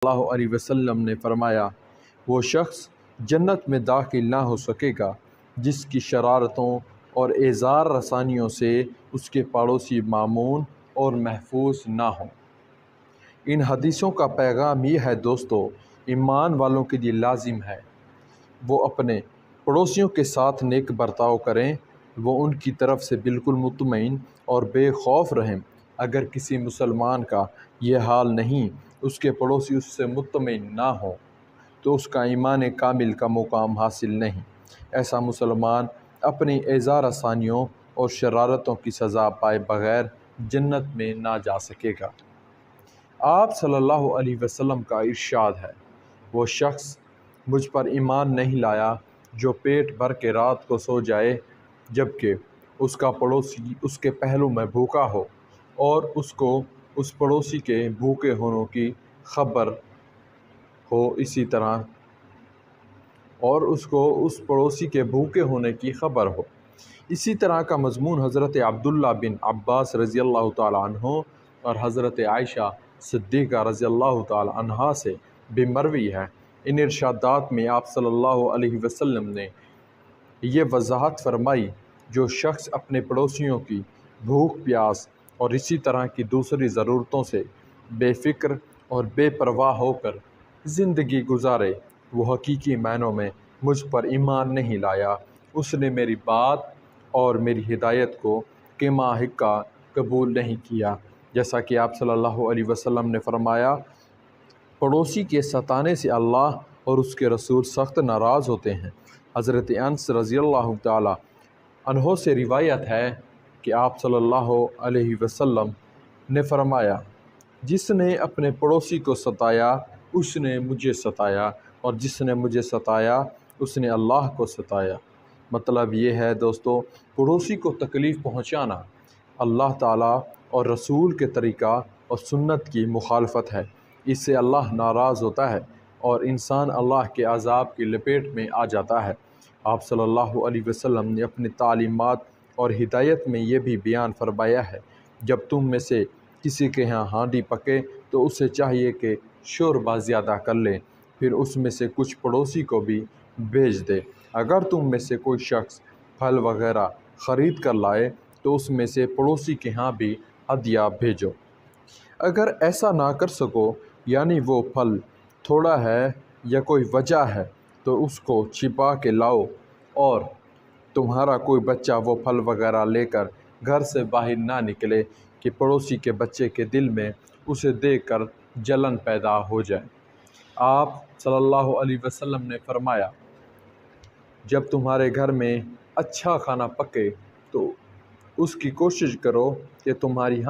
सल्लल्लाहु अलैहि वसल्लम ने फरमाया, वो शख्स जन्नत में दाखिल ना हो सकेगा जिसकी शरारतों और एज़ार रसानियों से उसके पड़ोसी मामून और महफूज ना हों। इन हदीसों का पैगाम ये है दोस्तों, ईमान वालों के लिए लाजिम है वो अपने पड़ोसियों के साथ नेक बर्ताव करें, वो उनकी तरफ से बिल्कुल मुतमईन और बेखौफ रहें। अगर किसी मुसलमान का ये हाल नहीं, उसके पड़ोसी उससे मुतमईन ना हो, तो उसका ईमान कामिल का मुकाम हासिल नहीं। ऐसा मुसलमान अपनी एज़ार आसानियों और शरारतों की सज़ा पाए बग़ैर जन्नत में ना जा सकेगा। आप सल्लल्लाहु अलैहि वसल्लम का इरशाद है, वो शख्स मुझ पर ईमान नहीं लाया जो पेट भर के रात को सो जाए जबकि उसका पड़ोसी उसके पहलू में भूखा हो और उसको उस पड़ोसी के भूखे होने की खबर हो इसी तरह और उसको उस पड़ोसी के भूखे होने की खबर हो। इसी तरह का मज़मून हज़रत अब्दुल्ला बिन अब्बास रज़ी अल्लाह ताला अन्हो और हज़रत आयशा सिद्दीक़ा रज़ी अल्लाह ताला अन्हा से भी मरवी है। इन इरशादात में आप सल्लल्लाहु अलैहि वसल्लम ने ये वजाहत फरमाई, जो शख्स अपने पड़ोसियों की भूख प्यास और इसी तरह की दूसरी ज़रूरतों से बेफ़िक्र और बेपरवाह होकर ज़िंदगी गुजारे, वो हकीकी मायनों में मुझ पर ईमान नहीं लाया। उसने मेरी बात और मेरी हिदायत को क़िमा हिक्का कबूल नहीं किया। जैसा कि आप सल्लल्लाहु अलैहि वसल्लम ने फरमाया, पड़ोसी के सताने से अल्लाह और उसके रसूल सख्त नाराज़ होते हैं। हज़रत अनस रज़ी अल्लाह ताला अन्हो से रिवायत है कि आप सल्लल्लाहु अलैहि वसल्लम ने फरमाया, जिसने अपने पड़ोसी को सताया उसने मुझे सताया और जिसने मुझे सताया उसने अल्लाह को सताया। मतलब ये है दोस्तों, पड़ोसी को तकलीफ़ पहुँचाना अल्लाह ताला और रसूल के तरीक़ा और सुन्नत की मुखालफत है। इससे अल्लाह नाराज़ होता है और इंसान अल्लाह के अज़ाब की लपेट में आ जाता है। आप सल्लल्लाहु अलैहि वसल्लम ने अपनी तालीमात और हिदायत में ये भी बयान फरमाया है, जब तुम में से किसी के यहाँ हांडी पके तो उसे चाहिए कि शोरबा ज़्यादा कर ले, फिर उसमें से कुछ पड़ोसी को भी भेज दे। अगर तुम में से कोई शख्स फल वगैरह ख़रीद कर लाए तो उसमें से पड़ोसी के यहाँ भी हदिया भेजो। अगर ऐसा ना कर सको, यानी वो फल थोड़ा है या कोई वजह है, तो उसको छिपा के लाओ और तुम्हारा कोई बच्चा वो फल वगैरह लेकर घर से बाहर ना निकले कि पड़ोसी के बच्चे के दिल में उसे देखकर जलन पैदा हो जाए। आप सल्लल्लाहु अलैहि वसल्लम ने फरमाया, जब तुम्हारे घर में अच्छा खाना पके तो उसकी कोशिश करो कि तुम्हारी